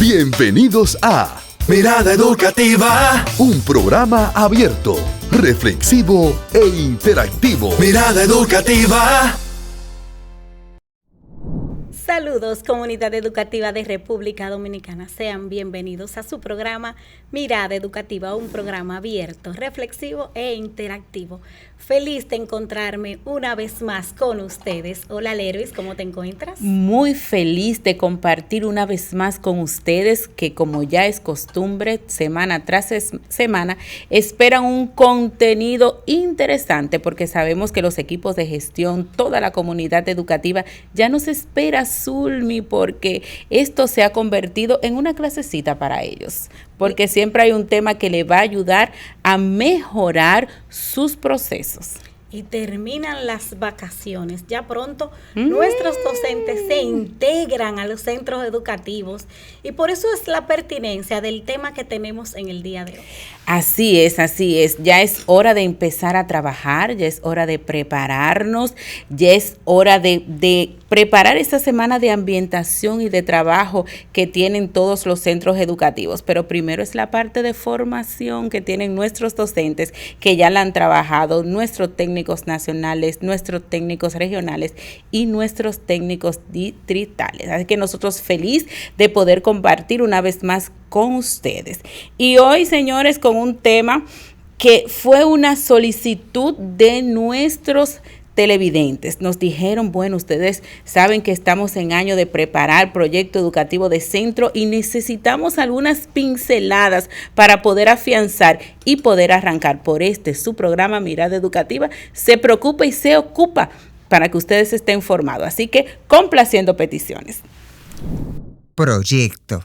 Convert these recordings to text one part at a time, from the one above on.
Bienvenidos a Mirada Educativa, un programa abierto, reflexivo e interactivo. Mirada Educativa. Saludos, comunidad educativa de República Dominicana. Sean bienvenidos a su programa Mirada Educativa, un programa abierto, reflexivo e interactivo. Feliz de encontrarme una vez más con ustedes. Hola, Lervis, ¿cómo te encuentras? Muy feliz de compartir una vez más con ustedes, que como ya es costumbre, semana tras semana, esperan un contenido interesante, porque sabemos que los equipos de gestión, toda la comunidad educativa, ya nos espera, Zulmi, porque esto se ha convertido en una clasecita para ellos, porque siempre hay un tema que le va a ayudar a mejorar sus procesos. Y terminan las vacaciones. Ya pronto nuestros docentes se integran a los centros educativos y por eso es la pertinencia del tema que tenemos en el día de hoy. Así es, así es. Ya es hora de empezar a trabajar, ya es hora de prepararnos, ya es hora de preparar esta semana de ambientación y de trabajo que tienen todos los centros educativos. Pero primero es la parte de formación que tienen nuestros docentes, que ya la han trabajado, nuestros técnicos nacionales, nuestros técnicos regionales y nuestros técnicos distritales. Así que nosotros feliz de poder compartir una vez más con ustedes. Y hoy, señores, con un tema que fue una solicitud de nuestros televidentes. Nos dijeron, bueno, ustedes saben que estamos en año de preparar proyecto educativo de centro y necesitamos algunas pinceladas para poder afianzar y poder arrancar por su programa Mirada Educativa. Se preocupa y se ocupa para que ustedes estén informados. Así que complaciendo peticiones. Proyecto.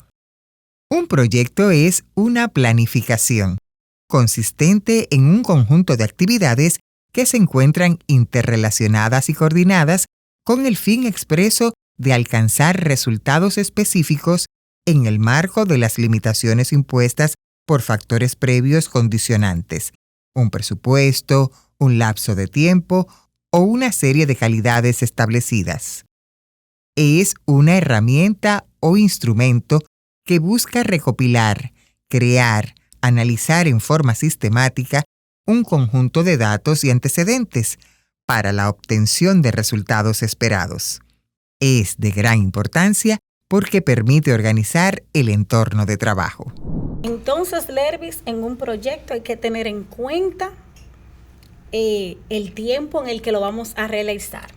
Un proyecto es una planificación consistente en un conjunto de actividades que se encuentran interrelacionadas y coordinadas con el fin expreso de alcanzar resultados específicos en el marco de las limitaciones impuestas por factores previos condicionantes, un presupuesto, un lapso de tiempo o una serie de calidades establecidas. Es una herramienta o instrumento que busca recopilar, crear, analizar en forma sistemática un conjunto de datos y antecedentes para la obtención de resultados esperados. Es de gran importancia porque permite organizar el entorno de trabajo. Entonces, Lervis, en un proyecto hay que tener en cuenta el tiempo en el que lo vamos a realizar.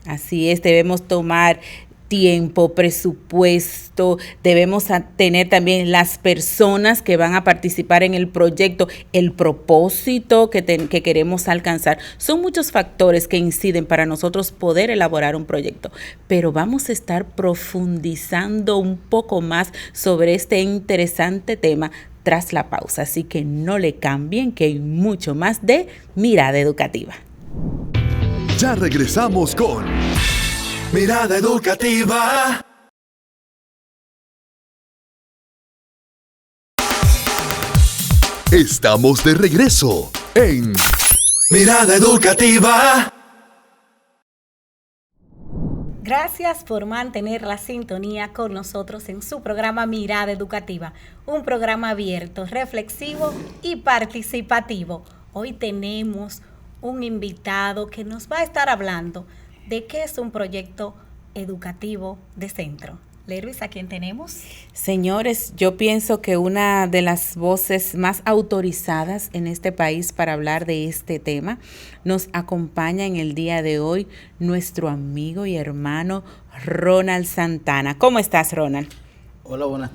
Así es, debemos tomar tiempo, presupuesto, debemos tener también las personas que van a participar en el proyecto, el propósito que queremos alcanzar. Son muchos factores que inciden para nosotros poder elaborar un proyecto, pero vamos a estar profundizando un poco más sobre este interesante tema tras la pausa, así que no le cambien, que hay mucho más de Mirada Educativa. Ya regresamos con Mirada Educativa. Estamos de regreso en Mirada Educativa. Gracias por mantener la sintonía con nosotros en su programa Mirada Educativa, un programa abierto, reflexivo y participativo. Hoy tenemos un invitado que nos va a estar hablando de qué es un proyecto educativo de centro. Lervis, ¿a quién tenemos? Señores, yo pienso que una de las voces más autorizadas en este país para hablar de este tema nos acompaña en el día de hoy nuestro amigo y hermano Ronald Santana. ¿Cómo estás, Ronald? Hola, buenas.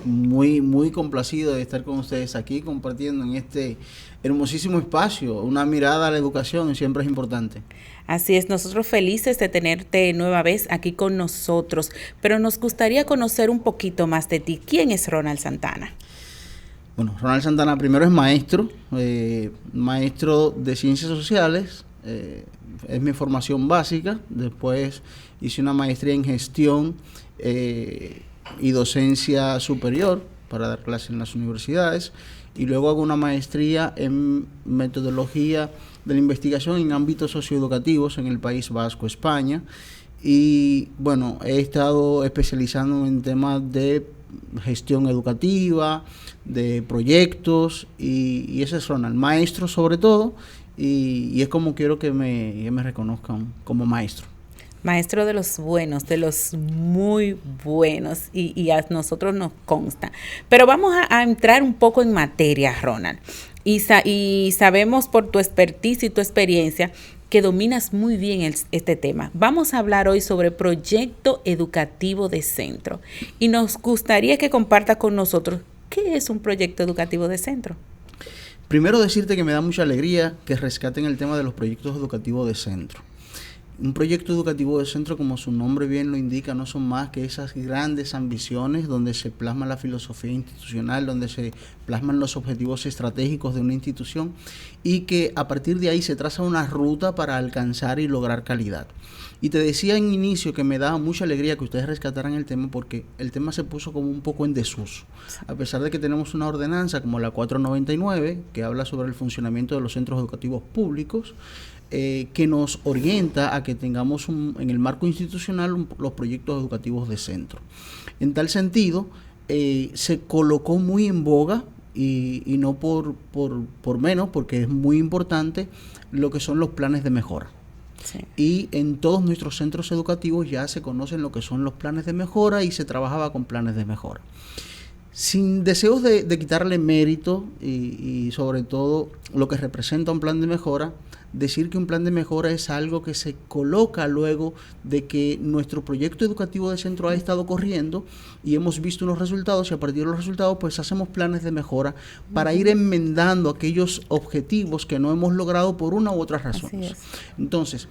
Muy complacido de estar con ustedes aquí compartiendo en este hermosísimo espacio. Una mirada a la educación siempre es importante. Así es, nosotros felices de tenerte nueva vez aquí con nosotros, pero nos gustaría conocer un poquito más de ti. ¿Quién es Ronald Santana? Bueno, Ronald Santana primero es maestro de ciencias sociales, es mi formación básica. Después hice una maestría en gestión y docencia superior para dar clases en las universidades, y luego hago una maestría en metodología de la investigación en ámbitos socioeducativos en el País Vasco, España, y bueno, he estado especializando en temas de gestión educativa, de proyectos, y ese es Ronald, maestro sobre todo, y es como quiero que me reconozcan como maestro. Maestro de los buenos, de los muy buenos, y a nosotros nos consta. Pero vamos a entrar un poco en materia, Ronald. Y sabemos por tu expertise y tu experiencia que dominas muy bien este tema. Vamos a hablar hoy sobre proyecto educativo de centro. Y nos gustaría que compartas con nosotros qué es un proyecto educativo de centro. Primero decirte que me da mucha alegría que rescaten el tema de los proyectos educativos de centro. Un proyecto educativo de centro, como su nombre bien lo indica, no son más que esas grandes ambiciones donde se plasma la filosofía institucional, donde se plasman los objetivos estratégicos de una institución y que a partir de ahí se traza una ruta para alcanzar y lograr calidad. Y te decía en inicio que me daba mucha alegría que ustedes rescataran el tema porque el tema se puso como un poco en desuso. A pesar de que tenemos una ordenanza como la 499 que habla sobre el funcionamiento de los centros educativos públicos, que nos orienta a que tengamos en el marco institucional los proyectos educativos de centro. En tal sentido, se colocó muy en boga y no por menos, porque es muy importante lo que son los planes de mejora. Sí. Y en todos nuestros centros educativos ya se conocen lo que son los planes de mejora y se trabajaba con planes de mejora. Sin deseos de quitarle mérito y sobre todo lo que representa un plan de mejora, decir que un plan de mejora es algo que se coloca luego de que nuestro proyecto educativo de centro ha estado corriendo y hemos visto unos resultados y a partir de los resultados pues hacemos planes de mejora para ir enmendando aquellos objetivos que no hemos logrado por una u otra razón. Entonces,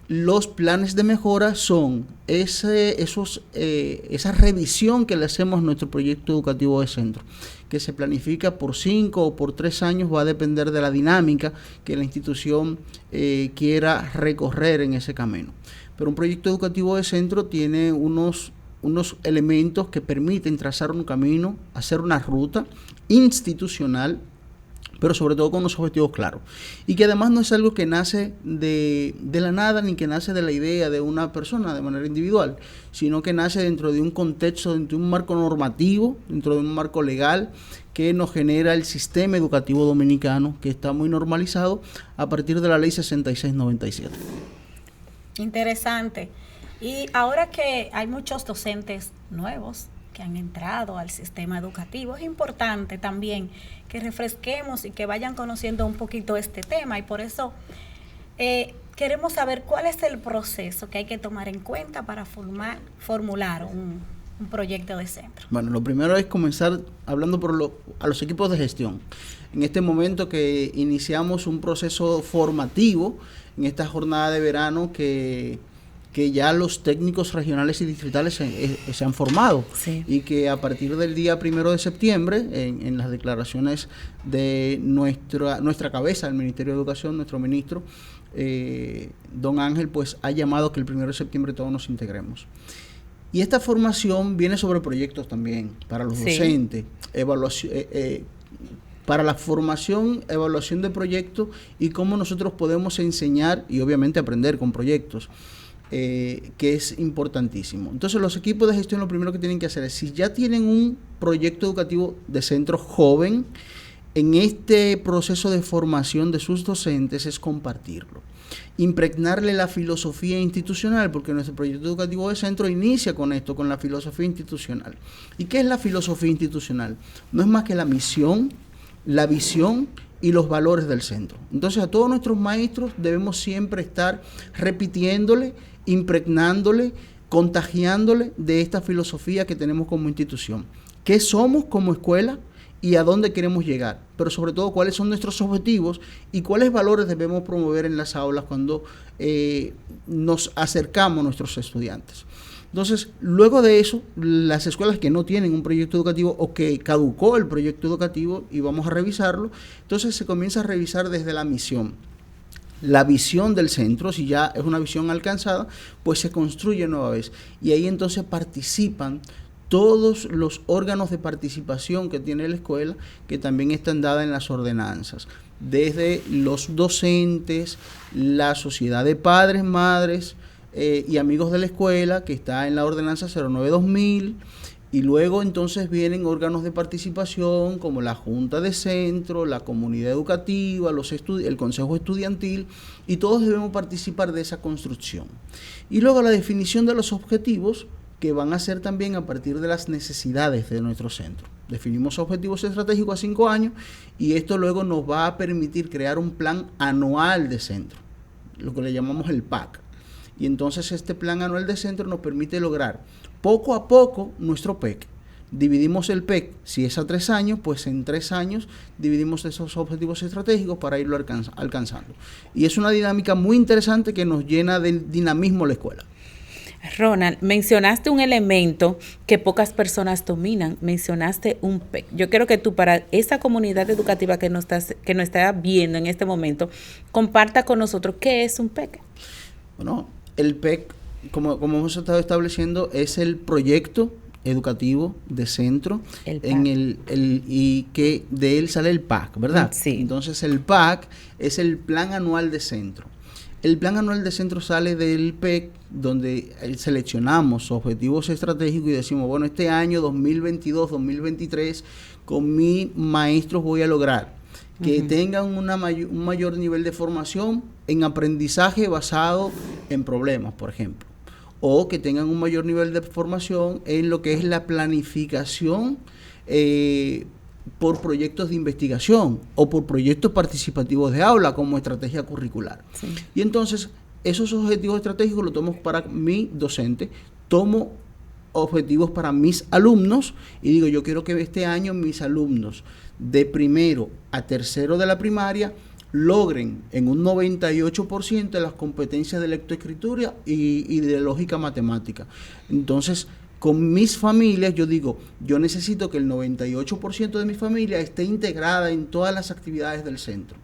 los planes de mejora son esa revisión que le hacemos a nuestro proyecto educativo de centro, que se planifica por 5 o por 3 años, va a depender de la dinámica que la institución quiera recorrer en ese camino. Pero un proyecto educativo de centro tiene unos elementos que permiten trazar un camino, hacer una ruta institucional, pero sobre todo con unos objetivos claros. Y que además no es algo que nace de la nada, ni que nace de la idea de una persona de manera individual, sino que nace dentro de un contexto, dentro de un marco normativo, dentro de un marco legal que nos genera el sistema educativo dominicano, que está muy normalizado a partir de la ley 6697. Interesante. Y ahora que hay muchos docentes nuevos que han entrado al sistema educativo, es importante también que refresquemos y que vayan conociendo un poquito este tema y por eso queremos saber cuál es el proceso que hay que tomar en cuenta para formular un proyecto de centro. Bueno, lo primero es comenzar hablando a los equipos de gestión. En este momento que iniciamos un proceso formativo en esta jornada de verano que ya los técnicos regionales y distritales se han formado, sí. Y que a partir del día 1 de septiembre, en las declaraciones de nuestra cabeza, el Ministerio de Educación, nuestro ministro, don Ángel, pues ha llamado a que el 1 de septiembre todos nos integremos. Y esta formación viene sobre proyectos también, para los docentes, evaluación, para la formación, evaluación de proyectos y cómo nosotros podemos enseñar y obviamente aprender con proyectos. Que es importantísimo. Entonces los equipos de gestión lo primero que tienen que hacer es, si ya tienen un proyecto educativo de centro joven, en este proceso de formación de sus docentes es compartirlo, impregnarle la filosofía institucional, porque nuestro proyecto educativo de centro inicia con esto, con la filosofía institucional. ¿Y qué es la filosofía institucional? No es más que la misión, la visión y los valores del centro. Entonces a todos nuestros maestros debemos siempre estar repitiéndole, impregnándole, contagiándole de esta filosofía que tenemos como institución. ¿Qué somos como escuela y a dónde queremos llegar? Pero sobre todo, ¿cuáles son nuestros objetivos y cuáles valores debemos promover en las aulas cuando nos acercamos a nuestros estudiantes? Entonces, luego de eso, las escuelas que no tienen un proyecto educativo o que caducó el proyecto educativo y vamos a revisarlo, entonces se comienza a revisar desde la misión. La visión del centro, si ya es una visión alcanzada, pues se construye nueva vez. Y ahí entonces participan todos los órganos de participación que tiene la escuela, que también están dadas en las ordenanzas. Desde los docentes, la sociedad de padres, madres y amigos de la escuela, que está en la ordenanza 09-2000, Y luego entonces vienen órganos de participación como la Junta de Centro, la comunidad educativa, el Consejo Estudiantil, y todos debemos participar de esa construcción. Y luego la definición de los objetivos, que van a ser también a partir de las necesidades de nuestro centro. Definimos objetivos estratégicos a 5 años y esto luego nos va a permitir crear un plan anual de centro, lo que le llamamos el PAC. Y entonces este plan anual de centro nos permite lograr poco a poco nuestro PEC. Dividimos el PEC, si es a 3 años, pues en 3 años dividimos esos objetivos estratégicos para irlo alcanzando. Y es una dinámica muy interesante que nos llena de dinamismo la escuela. Ronald, mencionaste un elemento que pocas personas dominan, mencionaste un PEC. Yo quiero que tú, para esa comunidad educativa que nos está viendo en este momento, comparta con nosotros qué es un PEC. Bueno, el PEC, como hemos estado estableciendo, es el proyecto educativo de centro, y que de él sale el PAC, ¿verdad? Sí. Entonces el PAC es el plan anual de centro. El plan anual de centro sale del PEC, donde seleccionamos objetivos estratégicos y decimos, bueno, este año 2022-2023 con mis maestros voy a lograr que tengan un mayor nivel de formación en aprendizaje basado en problemas, por ejemplo, o que tengan un mayor nivel de formación en lo que es la planificación por proyectos de investigación o por proyectos participativos de aula como estrategia curricular. Sí. Y entonces esos objetivos estratégicos los tomo para mi docente, tomo objetivos para mis alumnos y digo, yo quiero que este año mis alumnos de primero a tercero de la primaria logren en un 98% las competencias de lectoescritura y de lógica matemática. Entonces, con mis familias, yo digo, yo necesito que el 98% de mi familia esté integrada en todas las actividades del centro.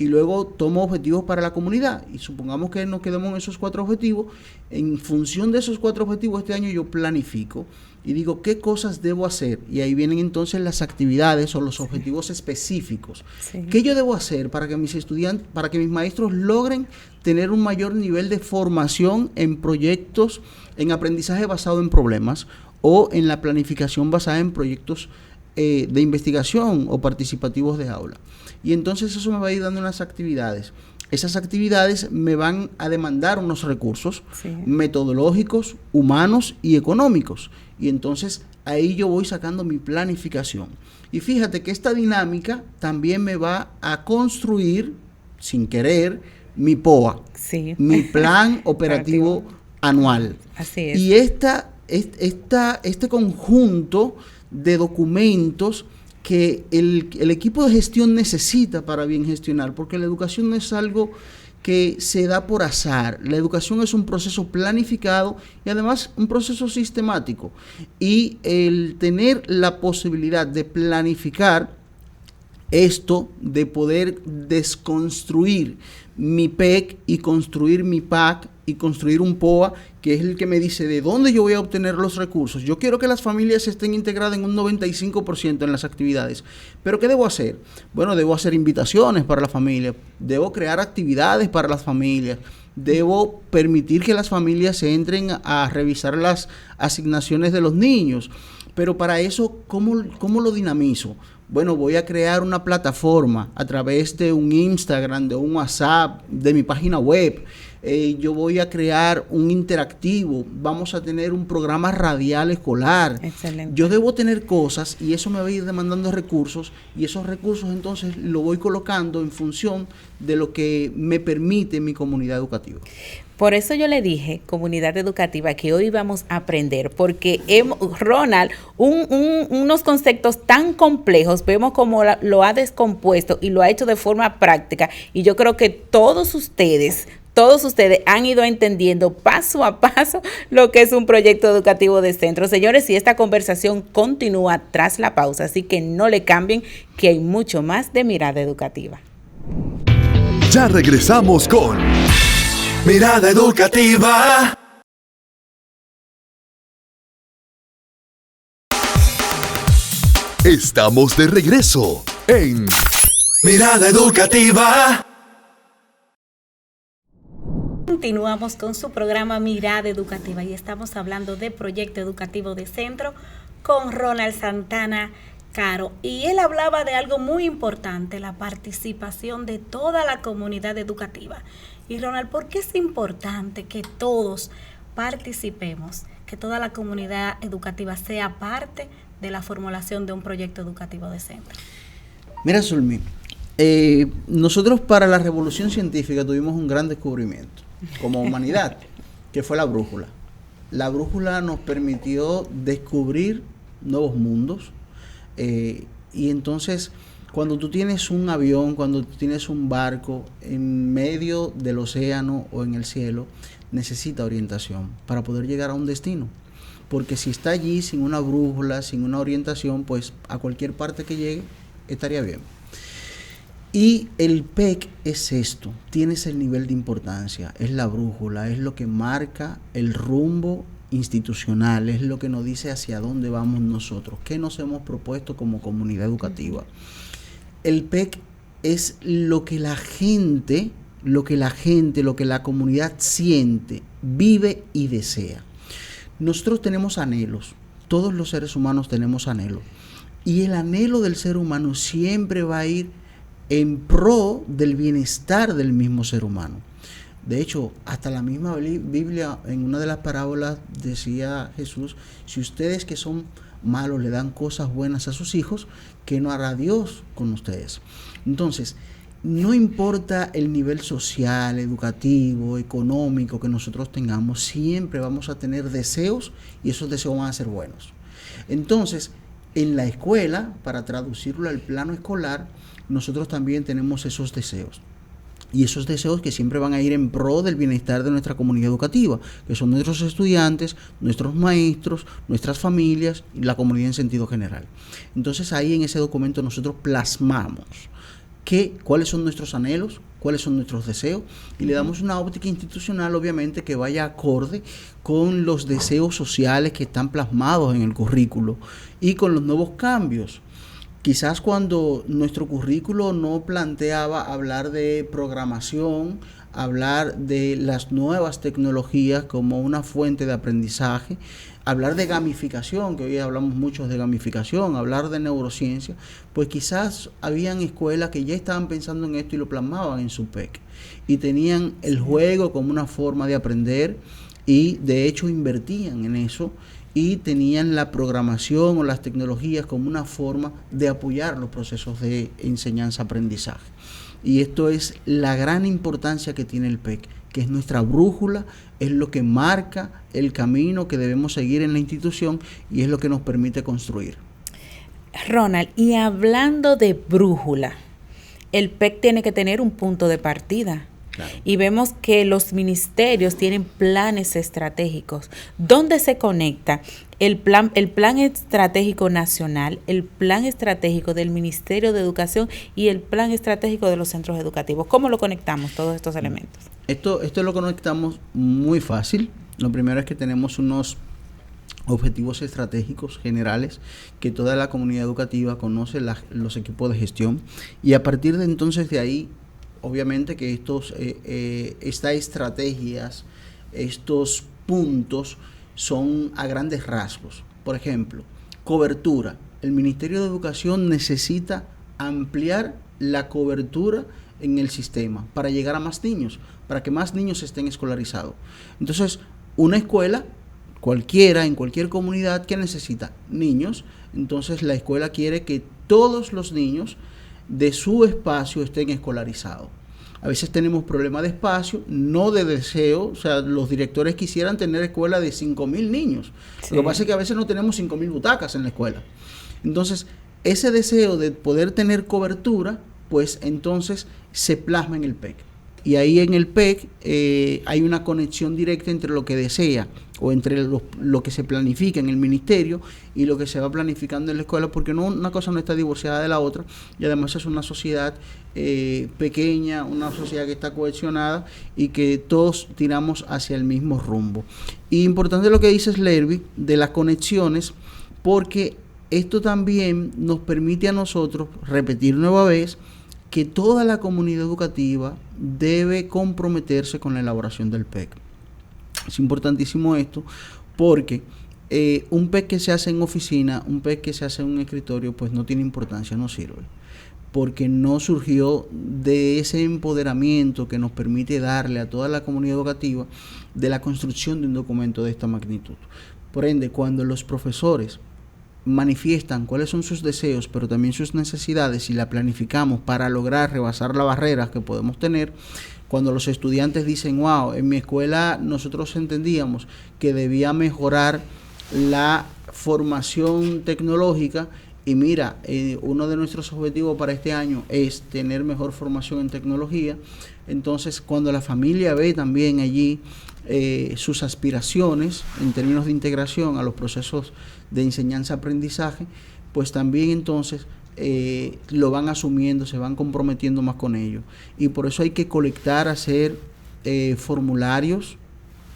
Y luego tomo objetivos para la comunidad. Y supongamos que nos quedemos en esos 4 objetivos. En función de esos 4 objetivos, este año yo planifico y digo, ¿qué cosas debo hacer? Y ahí vienen entonces las actividades o los objetivos específicos. Sí. ¿Qué yo debo hacer para que mis estudiantes, para que mis maestros logren tener un mayor nivel de formación en proyectos, en aprendizaje basado en problemas o en la planificación basada en proyectos de investigación o participativos de aula? Y entonces eso me va a ir dando unas actividades. Esas actividades me van a demandar unos recursos metodológicos, humanos y económicos. Y entonces ahí yo voy sacando mi planificación. Y fíjate que esta dinámica también me va a construir, sin querer, mi POA, mi plan operativo anual. Así es. Y este conjunto de documentos que el equipo de gestión necesita para bien gestionar, porque la educación no es algo que se da por azar. La educación es un proceso planificado y además un proceso sistemático. Y el tener la posibilidad de planificar esto, de poder desconstruir mi PEC y construir mi PAC y construir un POA, que es el que me dice de dónde yo voy a obtener los recursos. Yo quiero que las familias estén integradas en un 95% en las actividades. ¿Pero qué debo hacer? Bueno, debo hacer invitaciones para la familia, debo crear actividades para las familias, debo permitir que las familias entren a revisar las asignaciones de los niños. Pero para eso, ¿cómo lo dinamizo? Bueno, voy a crear una plataforma a través de un Instagram, de un WhatsApp, de mi página web. Yo voy a crear un interactivo, vamos a tener un programa radial escolar. Excelente. Yo debo tener cosas y eso me va a ir demandando recursos y esos recursos entonces lo voy colocando en función de lo que me permite mi comunidad educativa. Por eso yo le dije, comunidad educativa, que hoy vamos a aprender, porque Ronald, unos conceptos tan complejos, vemos cómo lo ha descompuesto y lo ha hecho de forma práctica, y yo creo que todos ustedes han ido entendiendo paso a paso lo que es un proyecto educativo de centro. Señores, y esta conversación continúa tras la pausa, así que no le cambien, que hay mucho más de Mirada Educativa. Ya regresamos con Mirada Educativa. Estamos de regreso en Mirada Educativa. Continuamos con su programa Mirada Educativa y estamos hablando de proyecto educativo de centro con Ronald Santana Caro, y él hablaba de algo muy importante, la participación de toda la comunidad educativa. Y Ronald, ¿por qué es importante que todos participemos, que toda la comunidad educativa sea parte de la formulación de un proyecto educativo decente? Mira, Zulmi, nosotros para la revolución científica tuvimos un gran descubrimiento como humanidad, que fue la brújula. La brújula nos permitió descubrir nuevos mundos, y entonces cuando tú tienes un avión, cuando tú tienes un barco en medio del océano o en el cielo, necesita orientación para poder llegar a un destino. Porque si está allí sin una brújula, sin una orientación, pues a cualquier parte que llegue estaría bien. Y el PEC es esto, tiene ese nivel de importancia, es la brújula, es lo que marca el rumbo institucional, es lo que nos dice hacia dónde vamos nosotros, qué nos hemos propuesto como comunidad educativa. El PEC es lo que la gente, lo que la comunidad siente, vive y desea. Nosotros tenemos anhelos, todos los seres humanos tenemos anhelos, y el anhelo del ser humano siempre va a ir en pro del bienestar del mismo ser humano. De hecho, hasta la misma Biblia, en una de las parábolas, decía Jesús: si ustedes que son malos le dan cosas buenas a sus hijos, ¿qué no hará Dios con ustedes? Entonces, no importa el nivel social, educativo, económico que nosotros tengamos, siempre vamos a tener deseos, y esos deseos van a ser buenos. Entonces, en la escuela, para traducirlo al plano escolar, nosotros también tenemos esos deseos. Y esos deseos que siempre van a ir en pro del bienestar de nuestra comunidad educativa, que son nuestros estudiantes, nuestros maestros, nuestras familias y la comunidad en sentido general. Entonces ahí en ese documento nosotros plasmamos cuáles son nuestros anhelos, cuáles son nuestros deseos, y le damos una óptica institucional, obviamente, que vaya acorde con los deseos sociales que están plasmados en el currículo y con los nuevos cambios. Quizás cuando nuestro currículo no planteaba hablar de programación, hablar de las nuevas tecnologías como una fuente de aprendizaje, hablar de gamificación, que hoy hablamos mucho de gamificación, hablar de neurociencia, pues quizás habían escuelas que ya estaban pensando en esto y lo plasmaban en su PEC. Y tenían el juego como una forma de aprender, y de hecho invertían en eso, y tenían la programación o las tecnologías como una forma de apoyar los procesos de enseñanza-aprendizaje. Y esto es la gran importancia que tiene el PEC, que es nuestra brújula, es lo que marca el camino que debemos seguir en la institución y es lo que nos permite construir. Ronald, y hablando de brújula, el PEC tiene que tener un punto de partida. Claro. Y vemos que los ministerios tienen planes estratégicos. ¿Dónde se conecta el plan estratégico nacional, el plan estratégico del Ministerio de Educación y el plan estratégico de los centros educativos? ¿Cómo lo conectamos todos estos elementos? Esto lo conectamos muy fácil. Lo primero es que tenemos unos objetivos estratégicos generales que toda la comunidad educativa conoce, los equipos de gestión, y a partir de entonces de ahí, obviamente que estas estrategias, estos puntos son a grandes rasgos. Por ejemplo, cobertura. El Ministerio de Educación necesita ampliar la cobertura en el sistema para llegar a más niños, para que más niños estén escolarizados. Entonces, una escuela cualquiera, en cualquier comunidad, que necesita niños, entonces la escuela quiere que todos los niños de su espacio estén escolarizados. A veces tenemos problemas de espacio, no de deseo. O sea, los directores quisieran tener escuela de 5,000 niños. Sí. Lo que pasa es que a veces no tenemos 5,000 butacas en la escuela. Entonces, ese deseo de poder tener cobertura, pues entonces se plasma en el PEC. Y ahí en el PEC hay una conexión directa entre lo que desea o entre lo que se planifica en el ministerio y lo que se va planificando en la escuela, porque una cosa no está divorciada de la otra, y además es una sociedad pequeña, una sociedad que está cohesionada y que todos tiramos hacia el mismo rumbo. Y importante lo que dices, Lerby, de las conexiones, porque esto también nos permite a nosotros repetir nueva vez que toda la comunidad educativa debe comprometerse con la elaboración del PEC. Es importantísimo esto porque un PEC que se hace en oficina, un PEC que se hace en un escritorio, pues no tiene importancia, no sirve, porque no surgió de ese empoderamiento que nos permite darle a toda la comunidad educativa de la construcción de un documento de esta magnitud. Por ende, cuando los profesores manifiestan cuáles son sus deseos, pero también sus necesidades, y la planificamos para lograr rebasar las barreras que podemos tener, cuando los estudiantes dicen, wow, en mi escuela nosotros entendíamos que debía mejorar la formación tecnológica, y mira, uno de nuestros objetivos para este año es tener mejor formación en tecnología. Entonces, cuando la familia ve también allí sus aspiraciones en términos de integración a los procesos de enseñanza-aprendizaje, pues también entonces lo van asumiendo, se van comprometiendo más con ello. Y por eso hay que colectar, hacer formularios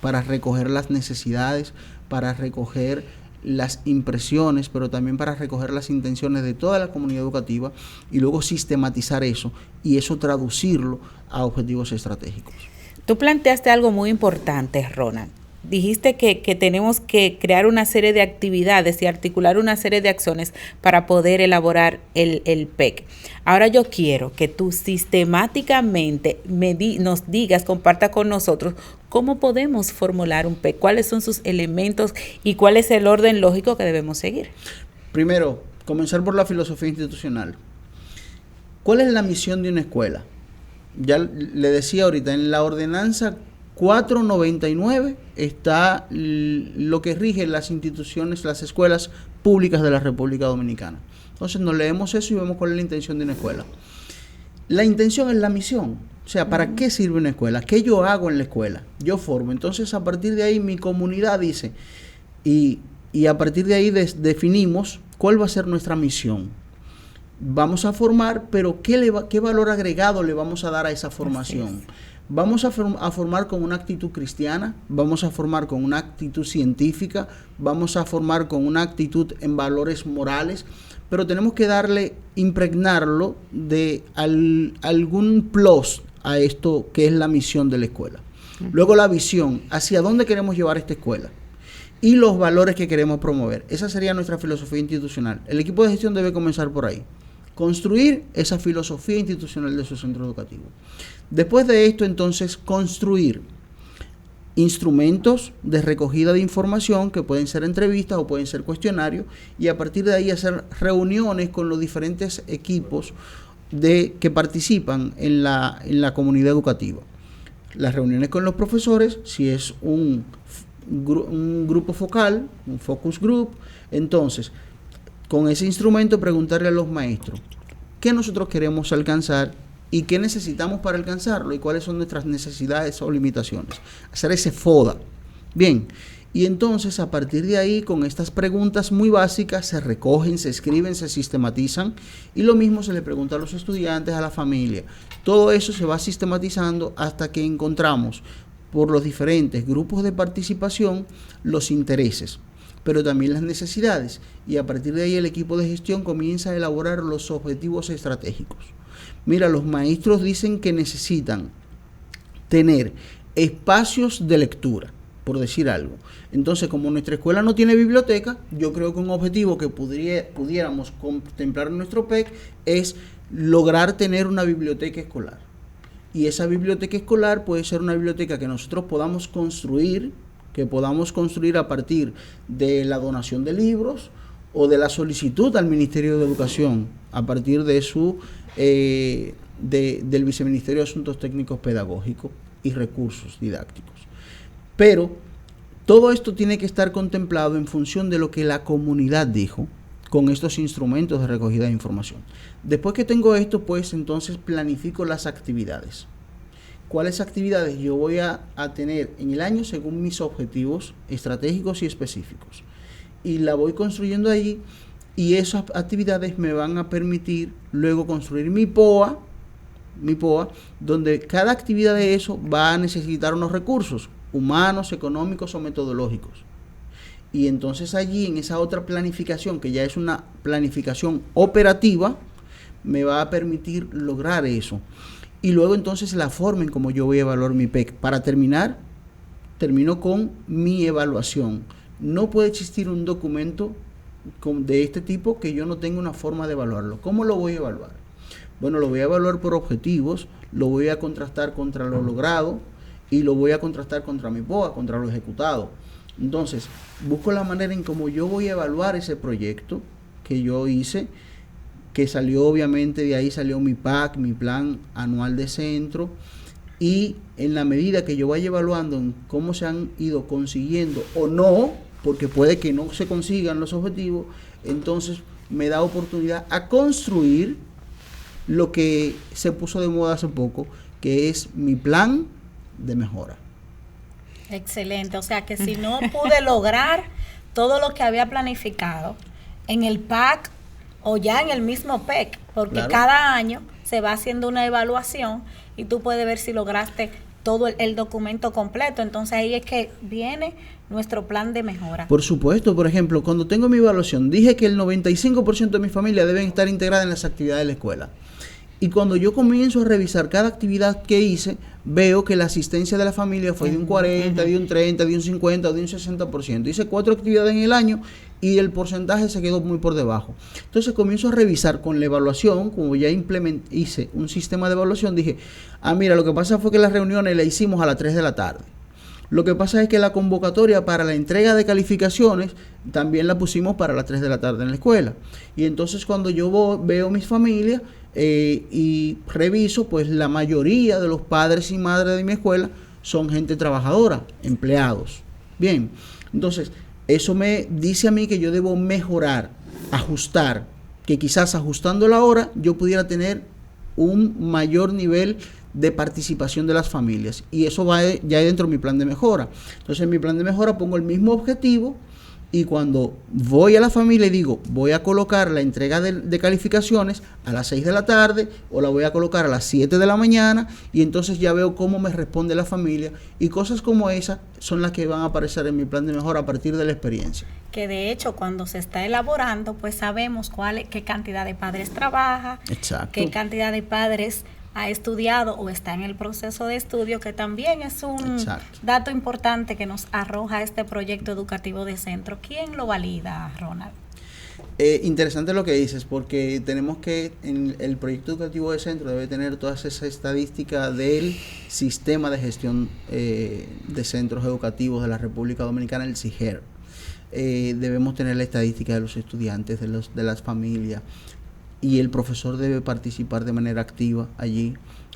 para recoger las necesidades, para recoger las impresiones, pero también para recoger las intenciones de toda la comunidad educativa y luego sistematizar eso y eso traducirlo a objetivos estratégicos. Tú planteaste algo muy importante, Ronald. Dijiste que tenemos que crear una serie de actividades y articular una serie de acciones para poder elaborar el PEC. Ahora yo quiero que tú sistemáticamente nos digas, comparta con nosotros cómo podemos formular un PEC, cuáles son sus elementos y cuál es el orden lógico que debemos seguir. Primero, comenzar por la filosofía institucional. ¿Cuál es la misión de una escuela? Ya le decía ahorita, en la ordenanza 499 está lo que rige las instituciones, las escuelas públicas de la República Dominicana. Entonces nos leemos eso y vemos cuál es la intención de una escuela. La intención es la misión. O sea, ¿para qué sirve una escuela? ¿Qué yo hago en la escuela? Yo formo. Entonces, a partir de ahí, mi comunidad dice, y a partir de ahí definimos cuál va a ser nuestra misión. Vamos a formar, pero ¿qué valor agregado le vamos a dar a esa formación? Vamos a formar con una actitud cristiana, vamos a formar con una actitud científica, vamos a formar con una actitud en valores morales, pero tenemos que impregnarlo de algún plus a esto que es la misión de la escuela. Luego la visión, hacia dónde queremos llevar esta escuela y los valores que queremos promover. Esa sería nuestra filosofía institucional. El equipo de gestión debe comenzar por ahí. Construir esa filosofía institucional de su centro educativo. Después de esto, entonces, construir instrumentos de recogida de información que pueden ser entrevistas o pueden ser cuestionarios, y a partir de ahí hacer reuniones con los diferentes equipos que participan en la comunidad educativa. Las reuniones con los profesores, si es un grupo focal, un focus group, entonces con ese instrumento preguntarle a los maestros qué nosotros queremos alcanzar y qué necesitamos para alcanzarlo y cuáles son nuestras necesidades o limitaciones. Hacer ese FODA. Bien, y entonces a partir de ahí, con estas preguntas muy básicas, se recogen, se escriben, se sistematizan, y lo mismo se le pregunta a los estudiantes, a la familia. Todo eso se va sistematizando hasta que encontramos por los diferentes grupos de participación los intereses, pero también las necesidades, y a partir de ahí el equipo de gestión comienza a elaborar los objetivos estratégicos. Mira, los maestros dicen que necesitan tener espacios de lectura, por decir algo. Entonces, como nuestra escuela no tiene biblioteca, yo creo que un objetivo que pudiéramos contemplar en nuestro PEC es lograr tener una biblioteca escolar. Y esa biblioteca escolar puede ser una biblioteca que nosotros podamos construir a partir de la donación de libros o de la solicitud al Ministerio de Educación a partir de del Viceministerio de Asuntos Técnicos Pedagógicos y Recursos Didácticos. Pero todo esto tiene que estar contemplado en función de lo que la comunidad dijo con estos instrumentos de recogida de información. Después que tengo esto, pues entonces planifico las actividades. ¿Cuáles actividades yo voy a tener en el año según mis objetivos estratégicos y específicos? Y la voy construyendo allí, y esas actividades me van a permitir luego construir mi POA, donde cada actividad de eso va a necesitar unos recursos humanos, económicos o metodológicos. Y entonces allí, en esa otra planificación, que ya es una planificación operativa, me va a permitir lograr eso. Y luego entonces la forma en cómo yo voy a evaluar mi PEC. Para termino con mi evaluación. no puede existir un documento de este tipo que yo no tenga una forma de evaluarlo. ¿Cómo lo voy a evaluar? Bueno, lo voy a evaluar por objetivos, lo voy a contrastar contra lo logrado y lo voy a contrastar contra mi POA, contra lo ejecutado. Entonces, busco la manera en cómo yo voy a evaluar ese proyecto que yo hice, que salió, obviamente, de ahí salió mi PAC, mi plan anual de centro, y en la medida que yo vaya evaluando en cómo se han ido consiguiendo o no, porque puede que no se consigan los objetivos, entonces me da oportunidad a construir lo que se puso de moda hace poco, que es mi plan de mejora. Excelente, o sea que si no pude lograr todo lo que había planificado en el PAC o ya en el mismo PEC, porque claro, cada año se va haciendo una evaluación y tú puedes ver si lograste todo el documento completo. Entonces ahí es que viene nuestro plan de mejora. Por supuesto, por ejemplo, cuando tengo mi evaluación, dije que el 95% de mi familia deben estar integrada en las actividades de la escuela. Y cuando yo comienzo a revisar cada actividad que hice, veo que la asistencia de la familia fue de un 40, de un 30, de un 50, de un 60%. Hice 4 actividades en el año y el porcentaje se quedó muy por debajo. Entonces comienzo a revisar con la evaluación, como ya hice un sistema de evaluación, dije, mira, lo que pasa fue que las reuniones las hicimos a las 3 de la tarde. Lo que pasa es que la convocatoria para la entrega de calificaciones también la pusimos para las 3 de la tarde en la escuela. Y entonces cuando yo veo mis familias y reviso, pues la mayoría de los padres y madres de mi escuela son gente trabajadora, empleados. Bien, entonces eso me dice a mí que yo debo mejorar, ajustar, que quizás ajustando la hora yo pudiera tener un mayor nivel de participación de las familias, y eso va ya dentro de mi plan de mejora. Entonces en mi plan de mejora pongo el mismo objetivo, y cuando voy a la familia y digo, voy a colocar la entrega de calificaciones a las 6 de la tarde o la voy a colocar a las 7 de la mañana, y entonces ya veo cómo me responde la familia, y cosas como esas son las que van a aparecer en mi plan de mejora a partir de la experiencia. Que de hecho cuando se está elaborando, pues sabemos qué cantidad de padres trabaja, exacto, qué cantidad de padres ha estudiado o está en el proceso de estudio, que también es un exacto, dato importante que nos arroja este proyecto educativo de centro. ¿Quién lo valida, Ronald? Interesante lo que dices, porque tenemos que, en el proyecto educativo de centro debe tener todas esas estadísticas del sistema de gestión de centros educativos de la República Dominicana, el SIGER. Debemos tener la estadística de los estudiantes, de las familias, y el profesor debe participar de manera activa allí,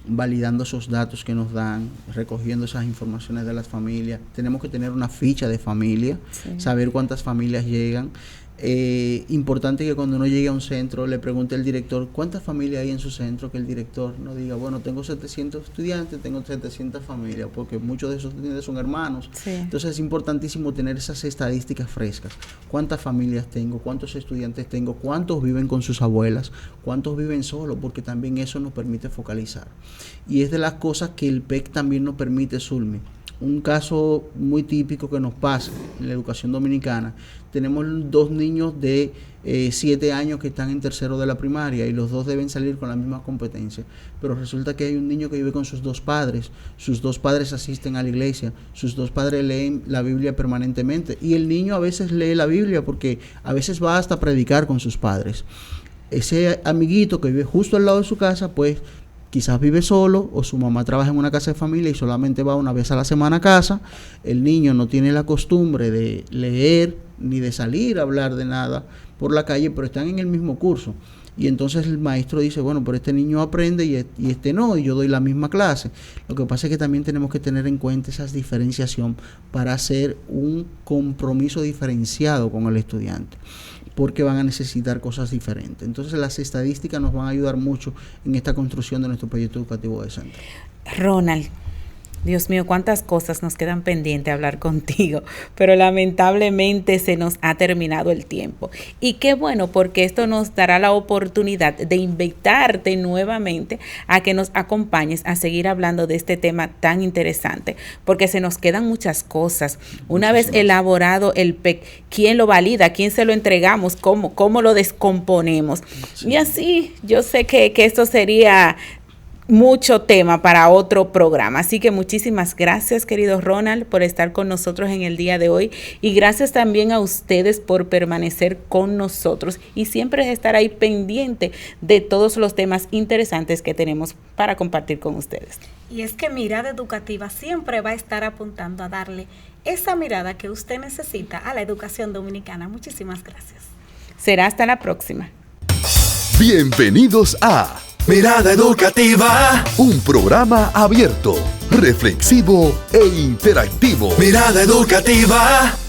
validando esos datos que nos dan, recogiendo esas informaciones de las familias. Tenemos que tener una ficha de familia, sí, saber cuántas familias llegan. Importante que cuando uno llegue a un centro le pregunte al director cuántas familias hay en su centro, que el director no diga, bueno, tengo 700 estudiantes, tengo 700 familias, porque muchos de esos estudiantes son hermanos. Sí. Entonces es importantísimo tener esas estadísticas frescas. ¿Cuántas familias tengo? ¿Cuántos estudiantes tengo? ¿Cuántos viven con sus abuelas? ¿Cuántos viven solos? Porque también eso nos permite focalizar. Y es de las cosas que el PEC también nos permite, Zulmi. Un caso muy típico que nos pasa en la educación dominicana, tenemos 2 niños de 7 años que están en tercero de la primaria y los 2 deben salir con la misma competencia, pero resulta que hay un niño que vive con sus 2 padres, sus 2 padres asisten a la iglesia, sus 2 padres leen la Biblia permanentemente, y el niño a veces lee la Biblia porque a veces va hasta predicar con sus padres. Ese amiguito que vive justo al lado de su casa, pues quizás vive solo, o su mamá trabaja en una casa de familia y solamente va una vez a la semana a casa. El niño no tiene la costumbre de leer ni de salir a hablar de nada por la calle, pero están en el mismo curso. Y entonces el maestro dice, bueno, pero este niño aprende y este no, y yo doy la misma clase. Lo que pasa es que también tenemos que tener en cuenta esa diferenciación para hacer un compromiso diferenciado con el estudiante, porque van a necesitar cosas diferentes. Entonces las estadísticas nos van a ayudar mucho en esta construcción de nuestro proyecto educativo de centro. Ronald, Dios mío, cuántas cosas nos quedan pendientes hablar contigo, pero lamentablemente se nos ha terminado el tiempo. Y qué bueno, porque esto nos dará la oportunidad de invitarte nuevamente a que nos acompañes a seguir hablando de este tema tan interesante, porque se nos quedan muchas cosas. Una vez elaborado el PEC, ¿quién lo valida? ¿Quién se lo entregamos? ¿Cómo lo descomponemos? Sí. Y así, yo sé que esto sería mucho tema para otro programa. Así que muchísimas gracias, querido Ronald, por estar con nosotros en el día de hoy, y gracias también a ustedes por permanecer con nosotros y siempre estar ahí pendiente de todos los temas interesantes que tenemos para compartir con ustedes. Y es que Mirada Educativa siempre va a estar apuntando a darle esa mirada que usted necesita a la educación dominicana. Muchísimas gracias. Será hasta la próxima. Bienvenidos a Mirada Educativa. un programa abierto, reflexivo e interactivo. Mirada Educativa.